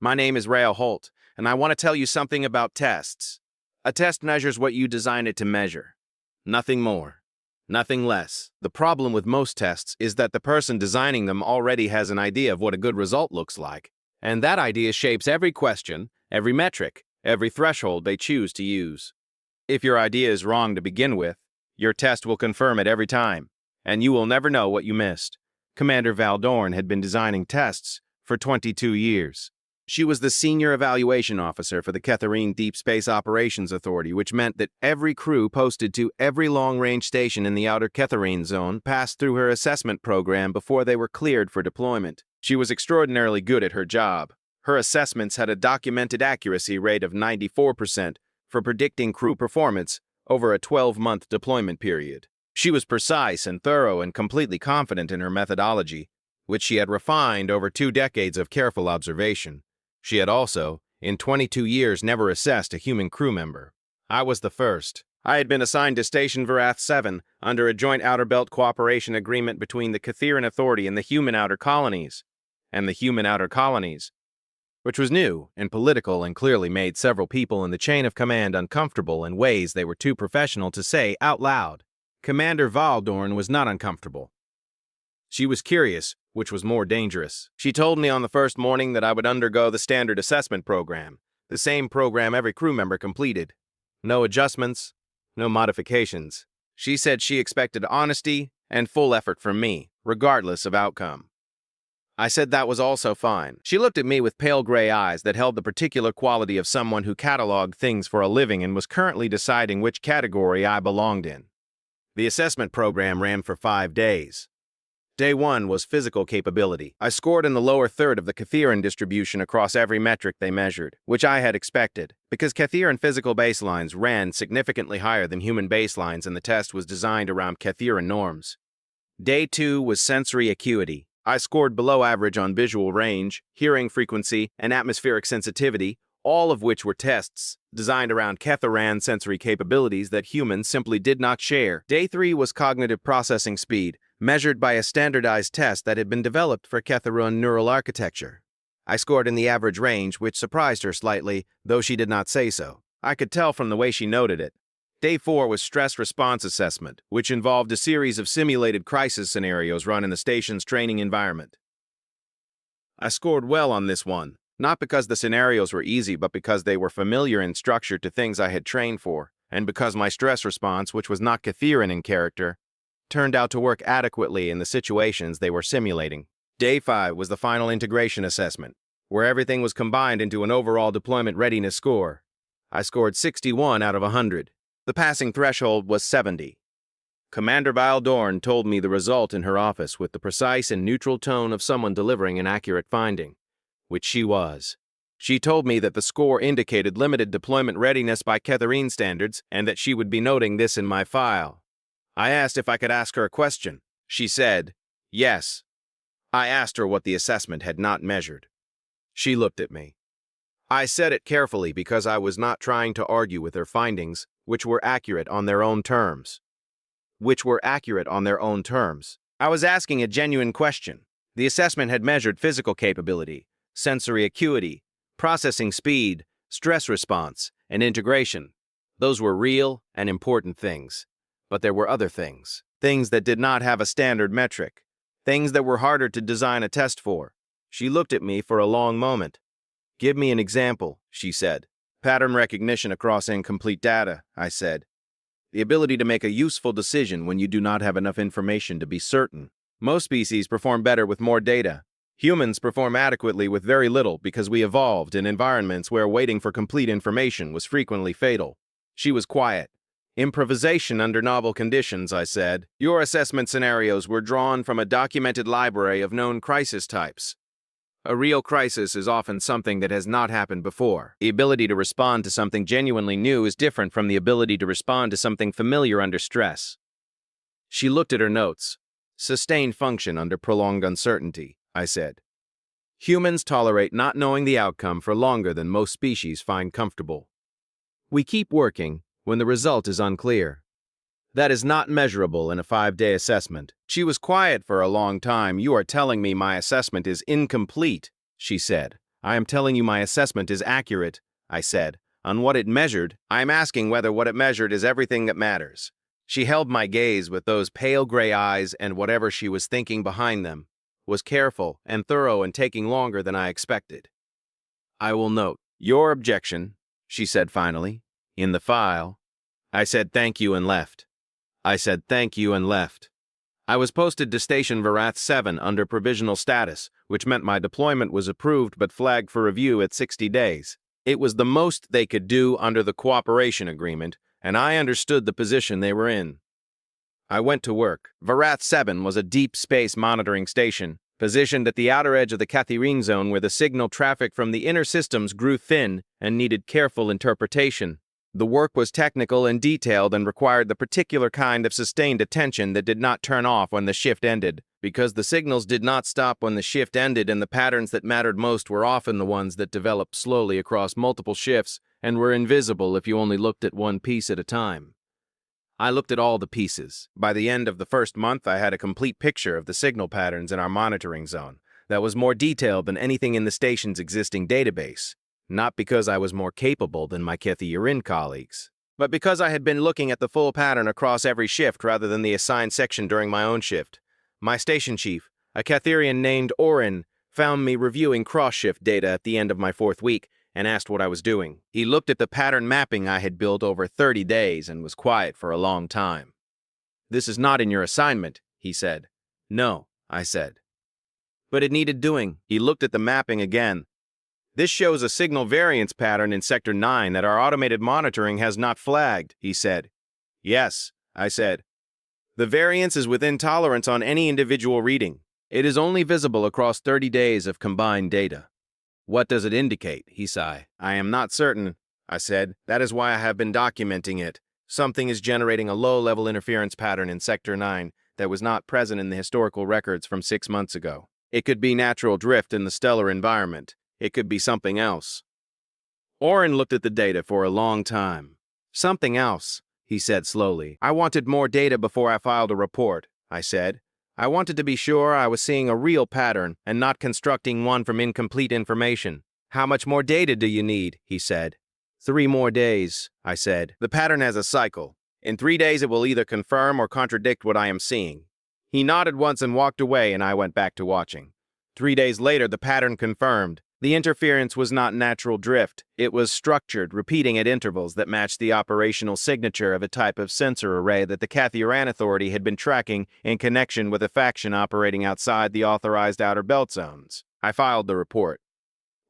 My name is Rael Holt, and I want to tell you something about tests. A test measures what you design it to measure. Nothing more. Nothing less. The problem with most tests is that the person designing them already has an idea of what a good result looks like, and that idea shapes every question, every metric, every threshold they choose to use. If your idea is wrong to begin with, your test will confirm it every time, and you will never know what you missed. Commander Val Dorne had been designing tests for 22 years. She was the senior evaluation officer for the Ketherine Deep Space Operations Authority, which meant that every crew posted to every long-range station in the outer Ketherine zone passed through her assessment program before they were cleared for deployment. She was extraordinarily good at her job. Her assessments had a documented accuracy rate of 94% for predicting crew performance over a 12-month deployment period. She was precise and thorough and completely confident in her methodology, which she had refined over 2 decades of careful observation. She had also, in 22 years, never assessed a human crew member. I was the first. I had been assigned to Station Varath 7 under a joint Outer Belt cooperation agreement between the Kethiran Authority and the Human Outer Colonies, which was new and political and clearly made several people in the chain of command uncomfortable in ways they were too professional to say out loud. Commander Val Dorne was not uncomfortable. She was curious, which was more dangerous. She told me on the first morning that I would undergo the standard assessment program, the same program every crew member completed. No adjustments, no modifications. She said she expected honesty and full effort from me, regardless of outcome. I said that was also fine. She looked at me with pale gray eyes that held the particular quality of someone who cataloged things for a living and was currently deciding which category I belonged in. The assessment program ran for 5 days. Day 1 was physical capability. I scored in the lower third of the Kethiran distribution across every metric they measured, which I had expected, because Kethiran physical baselines ran significantly higher than human baselines and the test was designed around Kethiran norms. Day 2 was sensory acuity. I scored below average on visual range, hearing frequency, and atmospheric sensitivity, all of which were tests designed around Kethiran sensory capabilities that humans simply did not share. Day 3 was cognitive processing speed, measured by a standardized test that had been developed for Kethiran neural architecture. I scored in the average range, which surprised her slightly, though she did not say so. I could tell from the way she noted it. Day 4 was stress response assessment, which involved a series of simulated crisis scenarios run in the station's training environment. I scored well on this one, not because the scenarios were easy, but because they were familiar in structure to things I had trained for, and because my stress response, which was not Kethiran in character, turned out to work adequately in the situations they were simulating. Day 5 was the final integration assessment, where everything was combined into an overall deployment readiness score. I scored 61 out of 100. The passing threshold was 70. Commander Val Dorne told me the result in her office with the precise and neutral tone of someone delivering an accurate finding, which she was. She told me that the score indicated limited deployment readiness by Ketherine standards and that she would be noting this in my file. I asked if I could ask her a question. She said, yes. I asked her what the assessment had not measured. She looked at me. I said it carefully because I was not trying to argue with her findings, which were accurate on their own terms. I was asking a genuine question. The assessment had measured physical capability, sensory acuity, processing speed, stress response, and integration. Those were real and important things. But there were other things that did not have a standard metric, things that were harder to design a test for. She looked at me for a long moment. Give me an example, she said. Pattern recognition across incomplete data, I said. The ability to make a useful decision when you do not have enough information to be certain. Most species perform better with more data. Humans perform adequately with very little because we evolved in environments where waiting for complete information was frequently fatal. She was quiet. Improvisation under novel conditions, I said. Your assessment scenarios were drawn from a documented library of known crisis types. A real crisis is often something that has not happened before. The ability to respond to something genuinely new is different from the ability to respond to something familiar under stress. She looked at her notes. Sustained function under prolonged uncertainty, I said. Humans tolerate not knowing the outcome for longer than most species find comfortable. We keep working when the result is unclear. That is not measurable in a 5-day assessment. She was quiet for a long time. You are telling me my assessment is incomplete, she said. I am telling you my assessment is accurate, I said. On what it measured, I am asking whether what it measured is everything that matters. She held my gaze with those pale gray eyes, and whatever she was thinking behind them was careful and thorough and taking longer than I expected. I will note your objection, she said finally, in the file. I said thank you and left. I said thank you and left. I was posted to Station Varath 7 under provisional status, which meant my deployment was approved but flagged for review at 60 days. It was the most they could do under the cooperation agreement, and I understood the position they were in. I went to work. Varath 7 was a deep space monitoring station, positioned at the outer edge of the Cathy zone where the signal traffic from the inner systems grew thin and needed careful interpretation. The work was technical and detailed and required the particular kind of sustained attention that did not turn off when the shift ended, because the signals did not stop when the shift ended, and the patterns that mattered most were often the ones that developed slowly across multiple shifts and were invisible if you only looked at one piece at a time. I looked at all the pieces. By the end of the first month, I had a complete picture of the signal patterns in our monitoring zone that was more detailed than anything in the station's existing database. Not because I was more capable than my Kethiarin colleagues, but because I had been looking at the full pattern across every shift rather than the assigned section during my own shift. My station chief, a Catherian named Orin, found me reviewing cross-shift data at the end of my 4th week and asked what I was doing. He looked at the pattern mapping I had built over 30 days and was quiet for a long time. "This is not in your assignment," he said. "No," I said. "But it needed doing." He looked at the mapping again. "This shows a signal variance pattern in Sector 9 that our automated monitoring has not flagged," he said. "Yes," I said. "The variance is within tolerance on any individual reading. It is only visible across 30 days of combined data." "What does it indicate?" he sighed. "I am not certain," I said. "That is why I have been documenting it. Something is generating a low-level interference pattern in Sector 9 that was not present in the historical records from 6 months ago. It could be natural drift in the stellar environment. It could be something else." Orin looked at the data for a long time. "Something else," he said slowly. "I wanted more data before I filed a report," I said. "I wanted to be sure I was seeing a real pattern and not constructing one from incomplete information." "How much more data do you need?" he said. 3 more days, I said. "The pattern has a cycle. In 3 days it will either confirm or contradict what I am seeing." He nodded once and walked away, and I went back to watching. 3 days later, the pattern confirmed. The interference was not natural drift. It was structured, repeating at intervals that matched the operational signature of a type of sensor array that the Cathiaran Authority had been tracking in connection with a faction operating outside the authorized outer belt zones. I filed the report.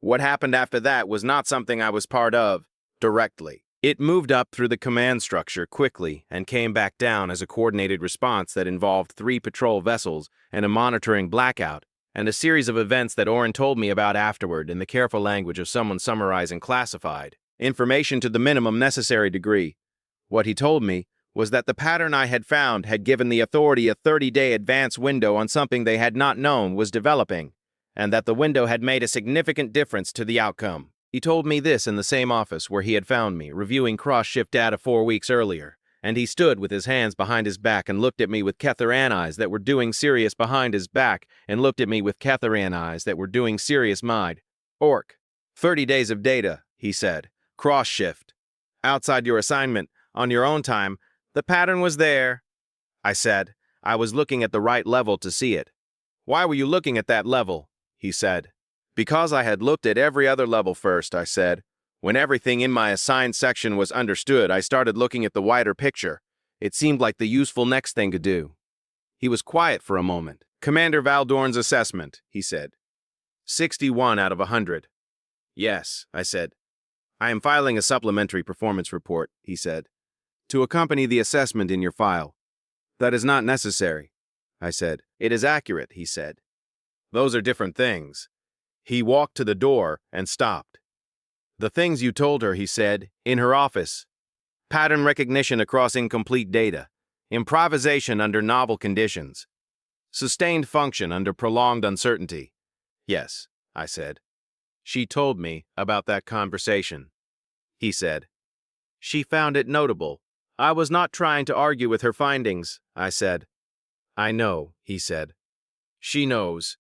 What happened after that was not something I was part of directly. It moved up through the command structure quickly and came back down as a coordinated response that involved 3 patrol vessels and a monitoring blackout, and a series of events that Orin told me about afterward in the careful language of someone summarizing classified information to the minimum necessary degree. What he told me was that the pattern I had found had given the Authority a 30-day advance window on something they had not known was developing, and that the window had made a significant difference to the outcome. He told me this in the same office where he had found me, reviewing cross-shift data 4 weeks earlier. And he stood with his hands behind his back and looked at me with Ketharan eyes that were doing serious behind his back and looked at me with Ketharan eyes that were doing serious mind. "Orc, 30 days of data," he said. "Cross-shift. Outside your assignment, on your own time, the pattern was there." I said. I was looking at the right level to see it. "Why were you looking at that level?" he said. "Because I had looked at every other level first," I said. "When everything in my assigned section was understood, I started looking at the wider picture. It seemed like the useful next thing to do." He was quiet for a moment. "Commander Valdorn's assessment," he said. 61 out of 100. "Yes," I said. "I am filing a supplementary performance report," he said, "to accompany the assessment in your file." "That is not necessary," I said. "It is accurate," he said. "Those are different things." He walked to the door and stopped. "The things you told her," he said, "in her office. Pattern recognition across incomplete data. Improvisation under novel conditions. Sustained function under prolonged uncertainty." "Yes," I said. "She told me about that conversation," he said. "She found it notable. I was not trying to argue with her findings," I said. "I know," he said. "She knows."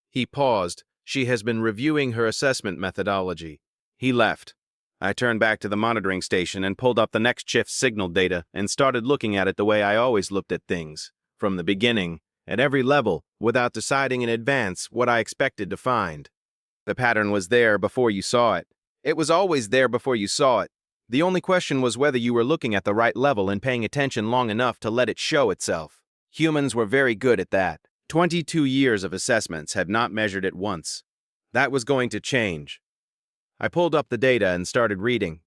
He paused, She has been reviewing her assessment methodology. He left. I turned back to the monitoring station and pulled up the next shift's signal data and started looking at it the way I always looked at things, from the beginning, at every level, without deciding in advance what I expected to find. The pattern was there before you saw it. It was always there before you saw it. The only question was whether you were looking at the right level and paying attention long enough to let it show itself. Humans were very good at that. 22 years of assessments had not measured it once. That was going to change. I pulled up the data and started reading.